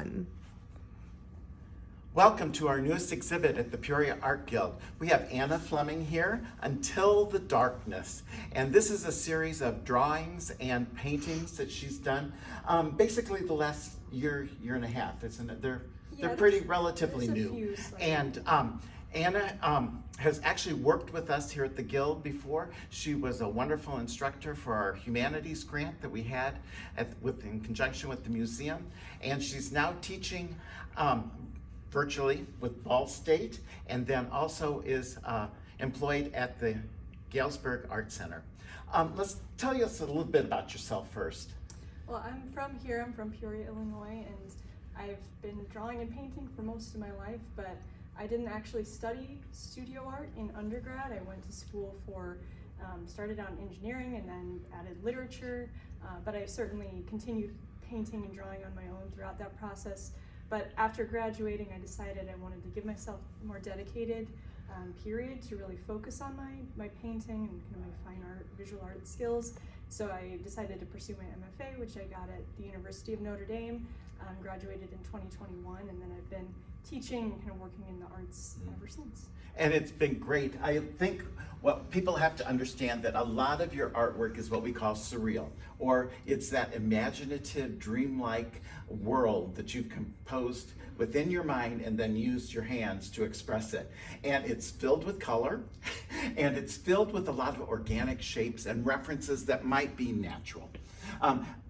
fun. Welcome to our newest exhibit at the Peoria Art Guild. We have Anna Fleming here, Until the Darkness. And this is a series of drawings and paintings that she's done basically the last year and a half, isn't it? They're pretty relatively new. And Anna has actually worked with us here at the Guild before. She was a wonderful instructor for our humanities grant that we had in conjunction with the museum. And she's now teaching virtually with Ball State, and then also is employed at the Galesburg Art Center. Let's tell us a little bit about yourself first. Well, I'm from here, I'm from Peoria, Illinois, and I've been drawing and painting for most of my life, but I didn't actually study studio art in undergrad. I went to school for, started out in engineering and then added literature, but I certainly continued painting and drawing on my own throughout that process. But after graduating, I decided I wanted to give myself a more dedicated period to really focus on my painting and kind of my fine art, visual art skills. So I decided to pursue my MFA, which I got at the University of Notre Dame, graduated in 2021, and then I've been teaching and kind of working in the arts ever since. And it's been great. I think what people have to understand that a lot of your artwork is what we call surreal, or it's that imaginative, dreamlike world that you've composed within your mind and then used your hands to express it. And it's filled with color, and it's filled with a lot of organic shapes and references that might be natural.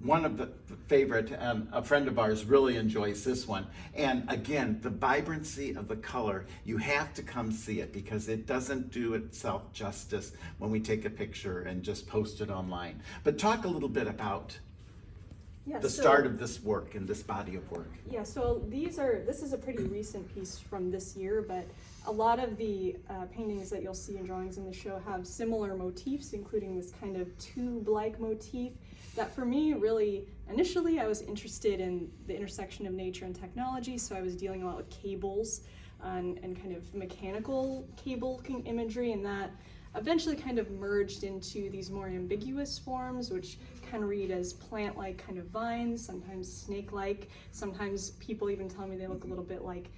One of the favorite, a friend of ours really enjoys this one. And again, the vibrancy of the color, you have to come see it because it doesn't do itself justice when we take a picture and just post it online. But talk a little bit about the start of this work and this body of work. Yeah, so this is a pretty recent piece from this year, but a lot of the paintings that you'll see and drawings in the show have similar motifs, including this kind of tube-like motif that for me really, initially I was interested in the intersection of nature and technology, so I was dealing a lot with cables and kind of mechanical cable imagery, and that eventually kind of merged into these more ambiguous forms, which can read as plant-like kind of vines, sometimes snake-like. Sometimes people even tell me they look a little bit like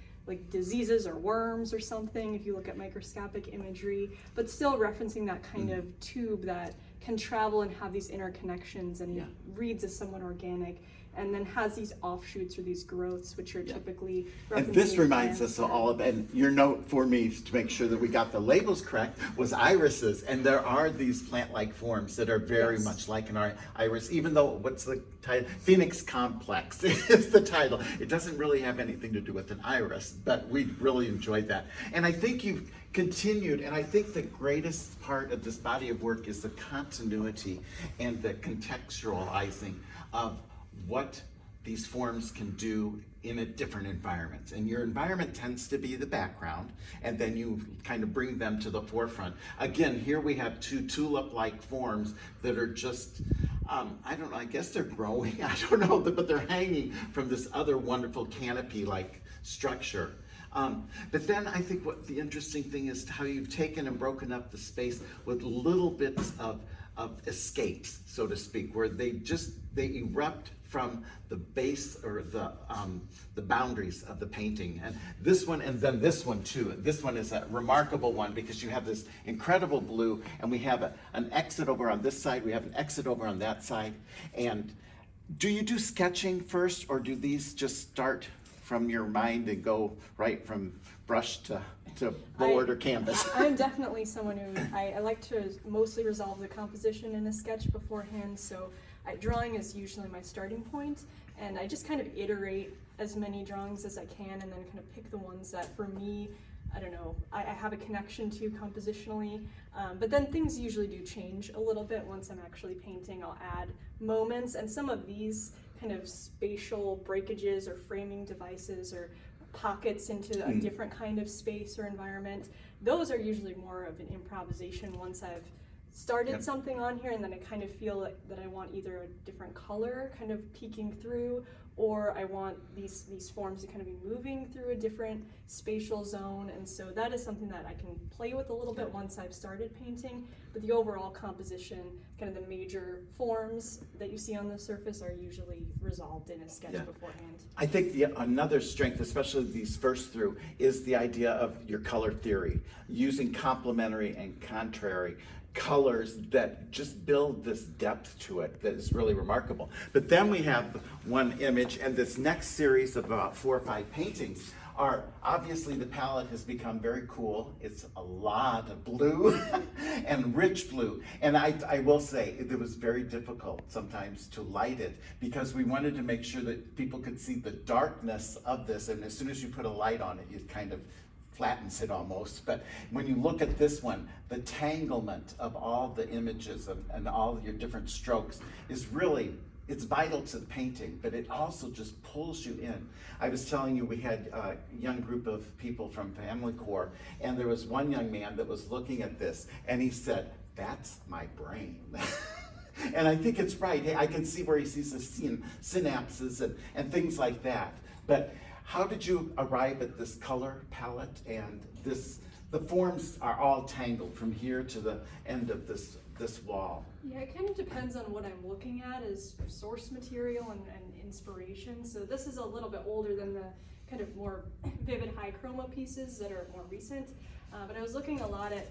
diseases or worms or something if you look at microscopic imagery, but still referencing that kind of tube that can travel and have these interconnections and reads as somewhat organic, and then has these offshoots or these growths, which are typically referencing. And this reminds us of all of, and your note for me to make sure that we got the labels correct was irises, and there are these plant-like forms that are very much like an iris, even though, what's the title? Phoenix Complex is the title. It doesn't really have anything to do with an iris, but we really enjoyed that. And I think you've continued, and I think the greatest part of this body of work is the continuity and the contextualizing of what these forms can do in a different environments. And your environment tends to be the background, and then you kind of bring them to the forefront. Again, here we have two tulip-like forms that are just, I don't know, I guess they're growing, I don't know, but they're hanging from this other wonderful canopy-like structure. But then I think what the interesting thing is how you've taken and broken up the space with little bits of escapes, so to speak, where they erupt from the base or the boundaries of the painting. And this one, and then this one too. This one is a remarkable one because you have this incredible blue, and we have an exit over on this side, we have an exit over on that side. And do you do sketching first, or do these just start from your mind and go right from brush to board or canvas? I'm definitely someone who, I like to mostly resolve the composition in a sketch beforehand, so drawing is usually my starting point, and I just kind of iterate as many drawings as I can and then kind of pick the ones that for me, I don't know, I have a connection to compositionally, but then things usually do change a little bit once I'm actually painting. I'll add moments, and some of these kind of spatial breakages or framing devices or pockets into a different kind of space or environment, those are usually more of an improvisation once I've started something on here, and then I kind of feel that I want either a different color kind of peeking through, or I want these forms to kind of be moving through a different spatial zone. And so that is something that I can play with a little bit once I've started painting. But the overall composition, kind of the major forms that you see on the surface, are usually resolved in a sketch beforehand. I think another strength, especially these first through, is the idea of your color theory, using complementary and contrary colors that just build this depth to it that is really remarkable. But then we have one image, and this next series of about 4 or 5 paintings are, obviously the palette has become very cool. It's a lot of blue and rich blue. And I will say it was very difficult sometimes to light it, because we wanted to make sure that people could see the darkness of this, and as soon as you put a light on it, it kind of flattens it almost. But when you look at this one, the tanglement of all the images and all your different strokes is really, it's vital to the painting, but it also just pulls you in. I was telling you, we had a young group of people from Family Core, and there was one young man that was looking at this, and he said, "That's my brain." And I think it's right. Hey, I can see where he sees the synapses and things like that. But how did you arrive at this color palette and this? The forms are all tangled from here to the end of this wall. Yeah, it kind of depends on what I'm looking at as source material and inspiration. So this is a little bit older than the kind of more vivid high chroma pieces that are more recent. But I was looking a lot at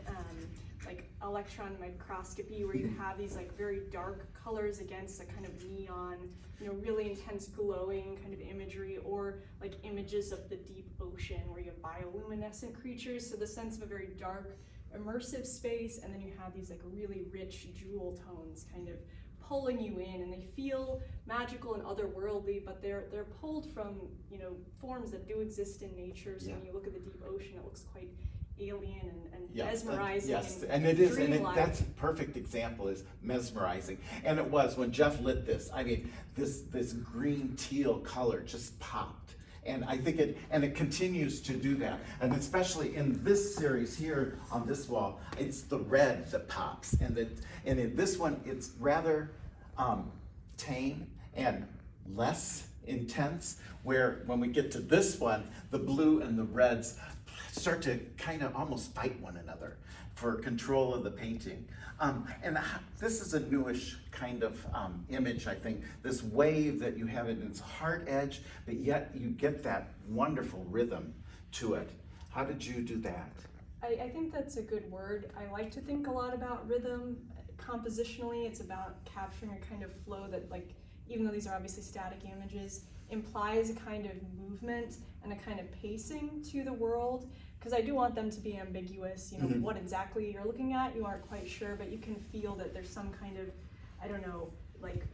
like electron microscopy, where you have these like very dark colors against a kind of neon, you know, really intense glowing kind of imagery, or like images of the deep ocean where you have bioluminescent creatures. So the sense of a very dark, immersive space, and then you have these like really rich jewel tones kind of pulling you in, and they feel magical and otherworldly, but they're pulled from, you know, forms that do exist in nature. So when you look at the deep ocean, it looks quite alien and mesmerizing. Yes, and it is, and dreamlike. that's a perfect example, is mesmerizing. And it was, when Jeff lit this, I mean, this green teal color just popped. And I think it continues to do that. And especially in this series here on this wall, it's the red that pops. And in this one, it's rather tame and less intense, where when we get to this one, the blue and the reds start to kind of almost fight one another for control of the painting. And this is a newish kind of image, I think. This wave that you have in its hard edge, but yet you get that wonderful rhythm to it. How did you do that? I think that's a good word. I like to think a lot about rhythm. Compositionally, it's about capturing a kind of flow that, like, even though these are obviously static images, implies a kind of movement and a kind of pacing to the world. Because I do want them to be ambiguous, you know, what exactly you're looking at, you aren't quite sure, but you can feel that there's some kind of, I don't know, like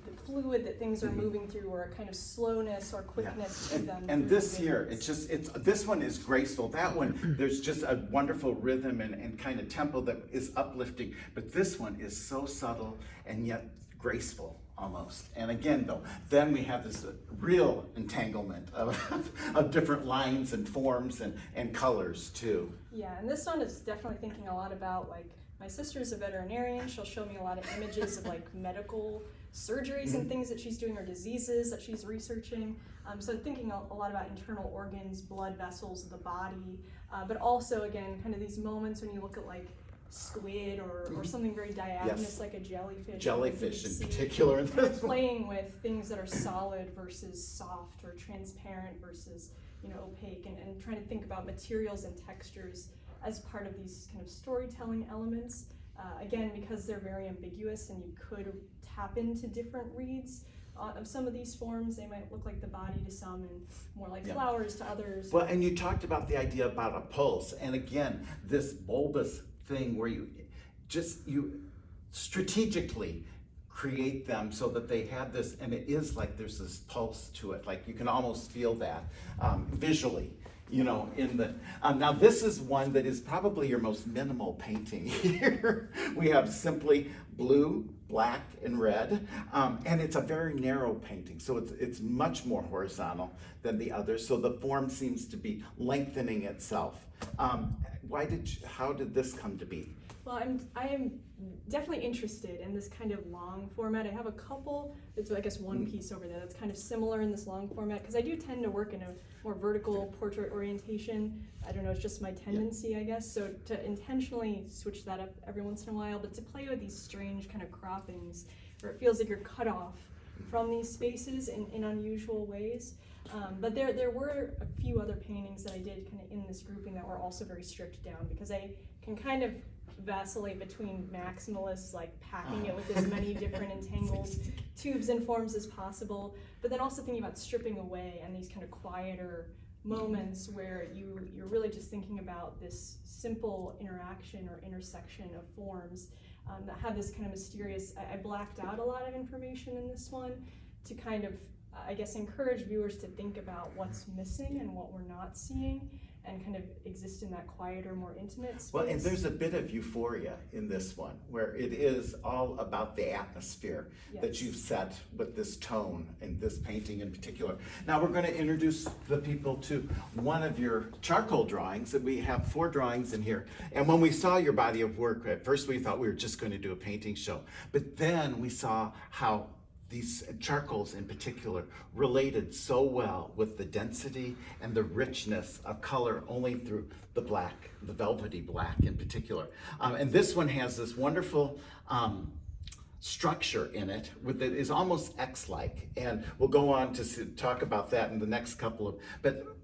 the fluid that things are moving through, or a kind of slowness or quickness to them. And this here, this one is graceful. That one, there's just a wonderful rhythm and kind of tempo that is uplifting. But this one is so subtle and yet graceful almost. And again, though, then we have this real entanglement of different lines and forms and colors too. Yeah, and this one is definitely thinking a lot about, like, my sister's a veterinarian. She'll show me a lot of images of like medical surgeries and things that she's doing, or diseases that she's researching. So thinking a lot about internal organs, blood vessels of the body, but also, again, kind of these moments when you look at like squid or something very diaphanous, like a jellyfish. Jellyfish in particular. Kind of playing with things that are solid versus soft, or transparent versus, you know, opaque, and trying to think about materials and textures as part of these kind of storytelling elements. Again, because they're very ambiguous and you could tap into different reads of some of these forms. They might look like the body to some and more like flowers to others. Well, and you talked about the idea about a pulse, and again, this bulbous thing where you strategically create them so that they have this, and it is like there's this pulse to it, like you can almost feel that visually, you know, in the, now this is one that is probably your most minimal painting here. We have simply blue, black, and red, and it's a very narrow painting, so it's much more horizontal than the others, so the form seems to be lengthening itself. how did this come to be? Well, I am definitely interested in this kind of long format. I have a couple, it's I guess one piece over there that's kind of similar in this long format, because I do tend to work in a more vertical portrait orientation. I don't know, it's just my tendency, I guess. So to intentionally switch that up every once in a while, but to play with these strange kind of croppings where it feels like you're cut off from these spaces in unusual ways. But there were a few other paintings that I did kind of in this grouping that were also very stripped down, because I can kind of vacillate between maximalists, like packing it with as many different entangled tubes and forms as possible, but then also thinking about stripping away and these kind of quieter moments where you're really just thinking about this simple interaction or intersection of forms that have this kind of mysterious, I blacked out a lot of information in this one to kind of, I guess, encourage viewers to think about what's missing and what we're not seeing, and kind of exist in that quieter, more intimate space. Well, and there's a bit of euphoria in this one, where it is all about the atmosphere that you've set with this tone and this painting in particular. Now we're going to introduce the people to one of your charcoal drawings. And we have 4 drawings in here. And when we saw your body of work, at first we thought we were just going to do a painting show. But then we saw how these charcoals in particular related so well with the density and the richness of color only through the black, the velvety black in particular. And this one has this wonderful structure in it that is almost X-like. And we'll go on to talk about that in the next couple of, but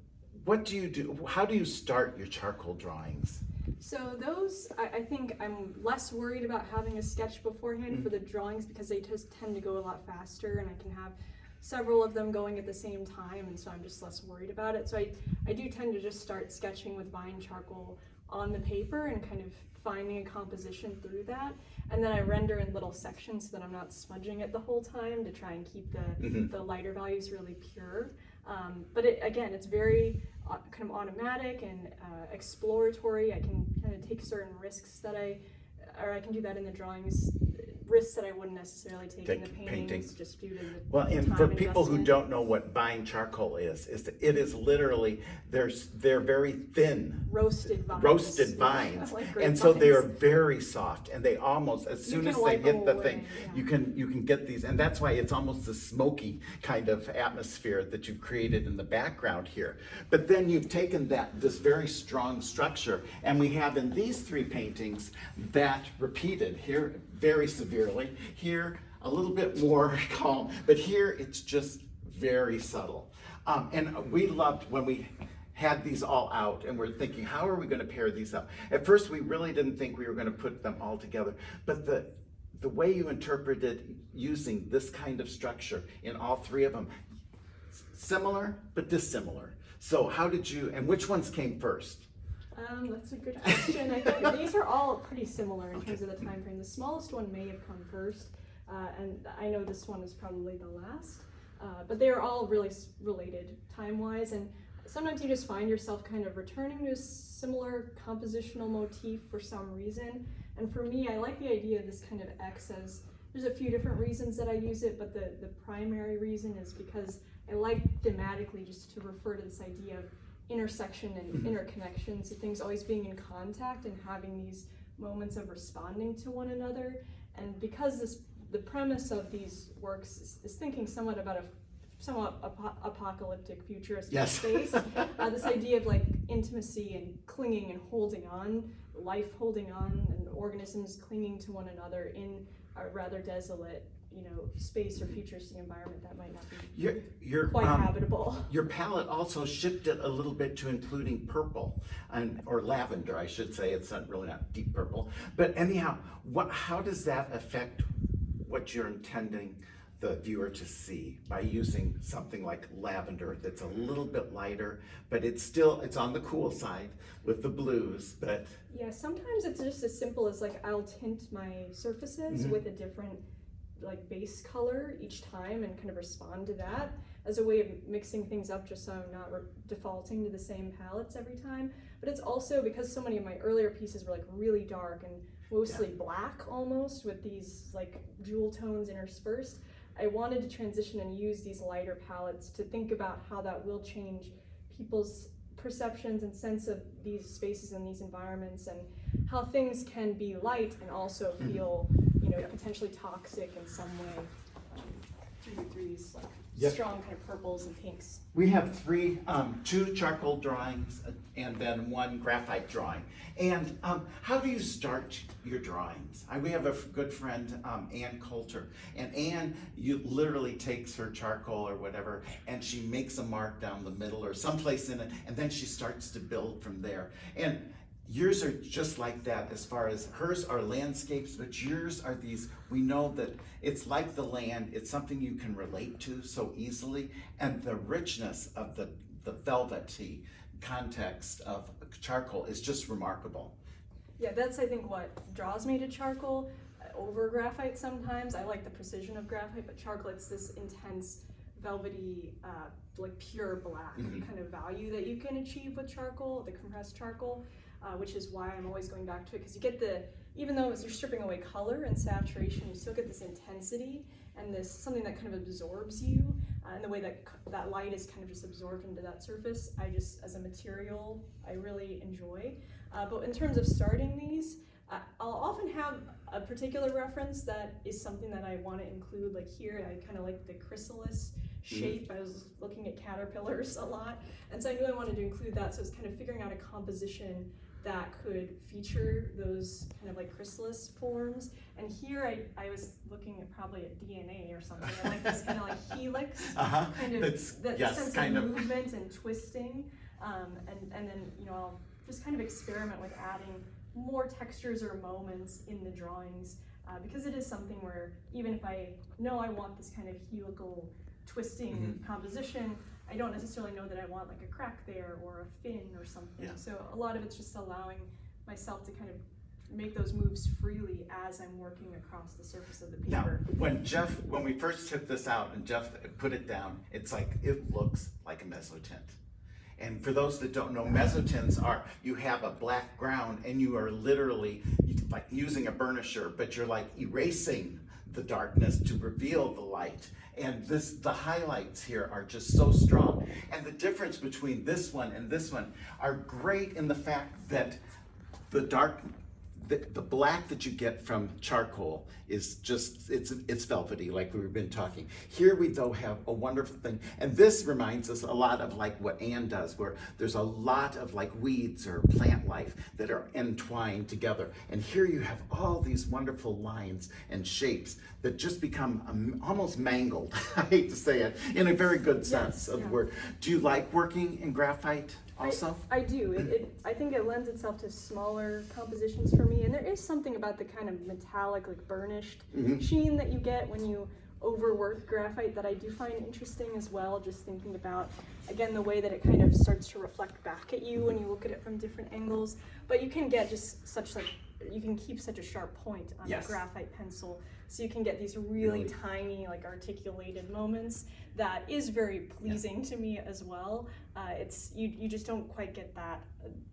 what do you do? How do you start your charcoal drawings? So those, I think I'm less worried about having a sketch beforehand for the drawings, because they just tend to go a lot faster and I can have several of them going at the same time, and so I'm just less worried about it. So I do tend to just start sketching with Vine charcoal on the paper and kind of finding a composition through that. And then I render in little sections so that I'm not smudging it the whole time to try and keep the lighter values really pure. But again, it's very kind of automatic and exploratory. I can kind of take certain risks that I can do that in the drawings, risks that I wouldn't necessarily take in the paintings just due to the well, and time for people who investment. don't know what vine charcoal is that it is literally, they're very thin. Roasted vines. Roasted vines. Like and so they are grapevines. very soft, and they almost, as soon as they hit the thing, you can get these, and that's why it's almost a smoky kind of atmosphere that you've created in the background here. But then you've taken this very strong structure, and we have in these 3 paintings that repeated here very severely, here a little bit more calm, but here it's just very subtle. And we loved when we had these all out and we're thinking, how are we going to pair these up? At first we really didn't think we were going to put them all together, but the way you interpreted using this kind of structure in all 3 of them, similar but dissimilar. So how did you, and which ones came first? That's a good question. I think these are all pretty similar in terms of the time frame. The smallest one may have come first, and I know this one is probably the last, but they are all really related time-wise, and sometimes you just find yourself kind of returning to a similar compositional motif for some reason. And for me, I like the idea of this kind of X as, there's a few different reasons that I use it, but the primary reason is because I like thematically just to refer to this idea of intersection and interconnections, of things always being in contact and having these moments of responding to one another. And because the premise of these works is thinking somewhat about a somewhat apocalyptic futuristic space, this idea of like intimacy and clinging and holding on, life holding on, and organisms clinging to one another in a rather desolate, space or futuristic environment that might not be quite habitable. Your palette also shifted a little bit to including purple or lavender, I should say. It's really not deep purple, but anyhow, how does that affect what you're intending the viewer to see by using something like lavender that's a little bit lighter, but it's on the cool side with the blues, but yeah, sometimes it's just as simple as like I'll tint my surfaces with a different like base color each time and kind of respond to that as a way of mixing things up, just so I'm not defaulting to the same palettes every time. But it's also because so many of my earlier pieces were like really dark and mostly black almost, with these like jewel tones interspersed. I wanted to transition and use these lighter palettes to think about how that will change people's perceptions and sense of these spaces and these environments, and how things can be light and also feel, you know, potentially toxic in some way through these strong kind of purples and pinks. We have two charcoal drawings and then one graphite drawing. And how do you start your drawings? We have a good friend, Ann Coulter, and Ann literally takes her charcoal or whatever and she makes a mark down the middle or someplace in it, and then she starts to build from there. And yours are just like that, as far as hers are landscapes, but yours are these, we know that it's like the land, it's something you can relate to so easily, and the richness of the velvety context of charcoal is just remarkable. Yeah, that's I think what draws me to charcoal over graphite sometimes. I like the precision of graphite, but charcoal, it's this intense, velvety, like pure black kind of value that you can achieve with charcoal, the compressed charcoal. Which is why I'm always going back to it, because you get even though you're stripping away color and saturation, you still get this intensity and this something that kind of absorbs you, and the way that light is kind of just absorbed into that surface, as a material, I really enjoy. But in terms of starting these, I'll often have a particular reference that is something that I want to include, like here, I kind of like the chrysalis shape. I was looking at caterpillars a lot, and so I knew I wanted to include that, so it's kind of figuring out a composition that could feature those kind of like chrysalis forms. And here I was looking at probably at DNA or something. I like this kind of like helix, kind of that sense of movement and twisting. And then, you know, I'll just kind of experiment with adding more textures or moments in the drawings, because it is something where even if I know I want this kind of helical twisting composition, I don't necessarily know that I want like a crack there or a fin or something. So a lot of it's just allowing myself to kind of make those moves freely as I'm working across the surface of the paper. Now, when we first took this out and Jeff put it down, it looks like a mezzotint. And for those that don't know, mezzotints you have a black ground and you are literally like using a burnisher, but you're like erasing the darkness to reveal the light. And the highlights here are just so strong. And the difference between this one and this one are great in the fact that the black that you get from charcoal is just, it's velvety, like we've been talking. Here we though have a wonderful thing, and this reminds us a lot of like what Anne does, where there's a lot of like weeds or plant life that are entwined together. And here you have all these wonderful lines and shapes that just become almost mangled, I hate to say it, in a very good sense of the word. Do you like working in graphite also? I do. I think it lends itself to smaller compositions for me, and there is something about the kind of metallic, like burnished sheen that you get when you overwork graphite that I do find interesting as well, just thinking about, again, the way that it kind of starts to reflect back at you when you look at it from different angles. But you can get just you can keep such a sharp point on a graphite pencil, so you can get these really tiny, like articulated moments that is very pleasing to me as well. You just don't quite get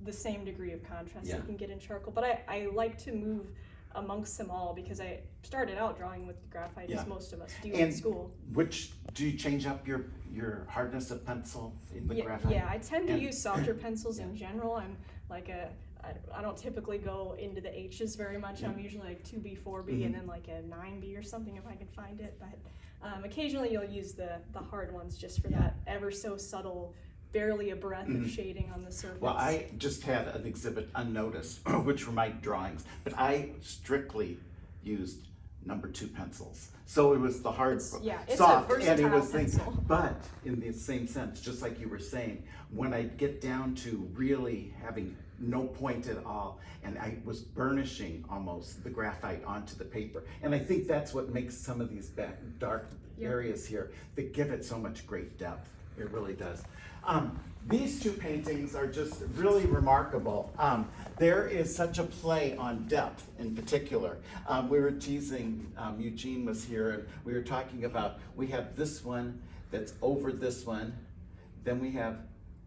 the same degree of contrast you can get in charcoal, but I like to move amongst them all, because I started out drawing with graphite as most of us do in school. Do you change up your hardness of pencil in the graphite? Yeah, I tend to use softer pencils in general. I'm like I don't typically go into the H's very much. I'm usually like 2B, 4B, and then like a 9B or something if I can find it. But occasionally you'll use the hard ones just for that ever so subtle, barely a breath of shading on the surface. Well, I just had an exhibit unnoticed, which were my drawings, but I strictly used number 2 pencils. So it was the hard, soft, and it was pencil. But in the same sense, just like you were saying, when I get down to really having no point at all, and I was burnishing almost the graphite onto the paper, and I think that's what makes some of these dark areas here that give it so much great depth. It really does. These 2 paintings are just really remarkable. There is such a play on depth in particular. We were teasing, Eugene was here, and we were talking about, we have this one that's over this one, then we have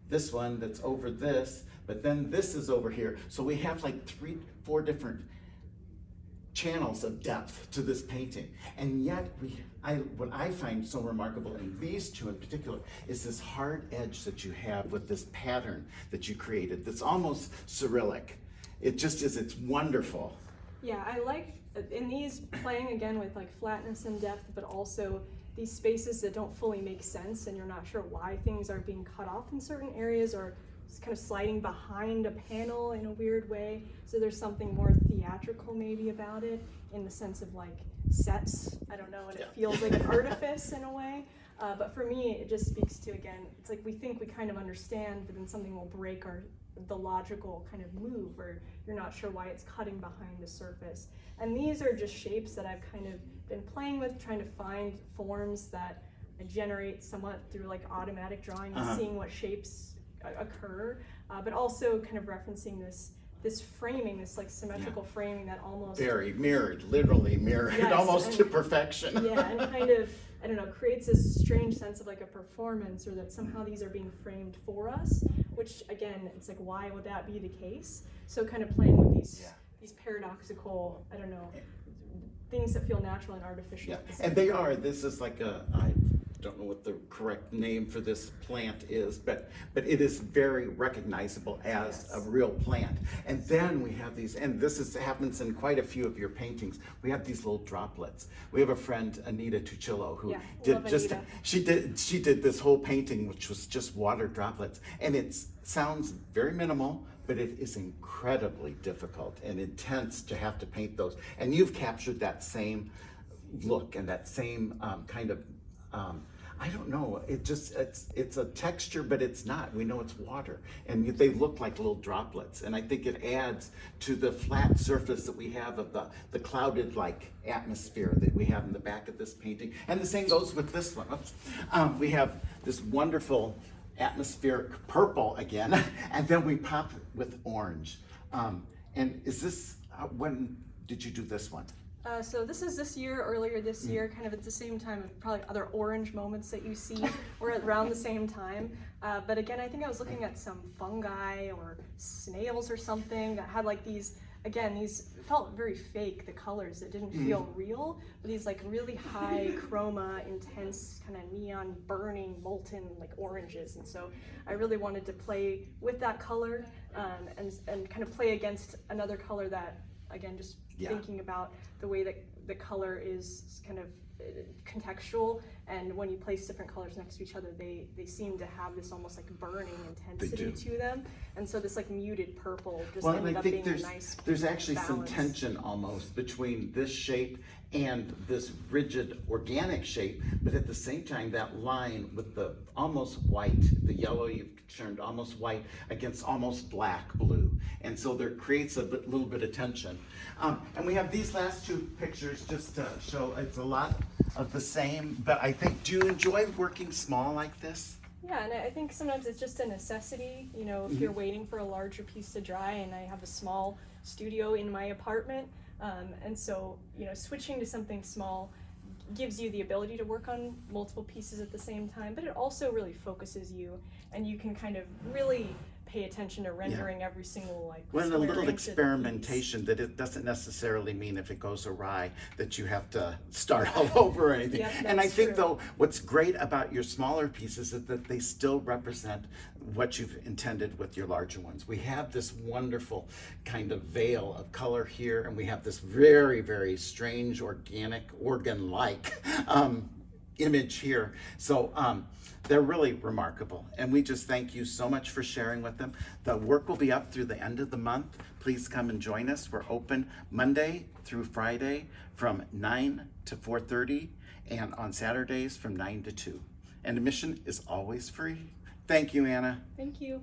this one that's over this, but then this is over here. So we have like 3, 4 different channels of depth to this painting. And yet, what I find so remarkable in these two in particular is this hard edge that you have with this pattern that you created that's almost Cyrillic. It just is, it's wonderful. Yeah, I like in these playing again with like flatness and depth, but also these spaces that don't fully make sense and you're not sure why things are being cut off in certain areas or it's kind of sliding behind a panel in a weird way. So there's something more theatrical maybe about it in the sense of like sets, I don't know, and it feels like an artifice in a way. But for me, it just speaks to, again, it's like we think we kind of understand, but then something will break the logical kind of move, or you're not sure why it's cutting behind the surface. And these are just shapes that I've kind of been playing with, trying to find forms that I generate somewhat through like automatic drawing and seeing what shapes occur, but also kind of referencing this framing, this like symmetrical framing that almost very mirrored, literally mirrored, yes, almost to perfection. Yeah, and kind of, I don't know, creates this strange sense of like a performance, or that somehow these are being framed for us, which again, it's like, why would that be the case? So kind of playing with these paradoxical, I don't know, things that feel natural and artificial. Yeah, and they are, this is like I don't know what the correct name for this plant is, but it is very recognizable as a real plant. And then we have these, and happens in quite a few of your paintings, we have these little droplets. We have a friend, Anita Tuccillo, who did just, she did this whole painting, which was just water droplets. And it sounds very minimal, but it is incredibly difficult and intense to have to paint those. And you've captured that same look and that same kind of, I don't know, it's a texture, but it's not. We know it's water, and they look like little droplets. And I think it adds to the flat surface that we have of the clouded like atmosphere that we have in the back of this painting. And the same goes with this one. We have this wonderful atmospheric purple again, and then we pop with orange. And is this, when did you do this one? So this is this year, earlier this year, kind of at the same time of probably other orange moments that you see, or around the same time. But again, I think I was looking at some fungi or snails or something that had like these, again, these felt very fake, the colors, that didn't feel real, but these like really high chroma, intense, kind of neon, burning, molten like oranges. And so I really wanted to play with that color and kind of play against another color that, again, just thinking about the way that the color is kind of contextual, and when you place different colors next to each other, they seem to have this almost like burning intensity to them, and so this like muted purple just ended up being a nice there's actually balance. some tension almost between this shape and this rigid organic shape, but at the same time that line with the almost white, the yellow you've turned almost white against almost black blue, and so there creates a little bit of tension. And we have these last two pictures just to show it's a lot of the same, but I think, do you enjoy working small like this? Yeah, and I think sometimes it's just a necessity, you know, if you're waiting for a larger piece to dry, and I have a small studio in my apartment, and so, you know, switching to something small gives you the ability to work on multiple pieces at the same time, but it also really focuses you, and you can kind of really pay attention to rendering every single like well, a square little inch of the experimentation that it doesn't necessarily mean if it goes awry that you have to start all over or anything. Yep, and I that's think true. though what's great about your smaller pieces is that they still represent what you've intended with your larger ones. We have this wonderful kind of veil of color here, and we have this very, very strange organic organ-like image here. So they're really remarkable, and we just thank you so much for sharing with them. The work will be up through the end of the month. Please come and join us. We're open Monday through Friday from 9 to 4:30, and on Saturdays from 9 to 2. And admission is always free. Thank you, Anna. Thank you.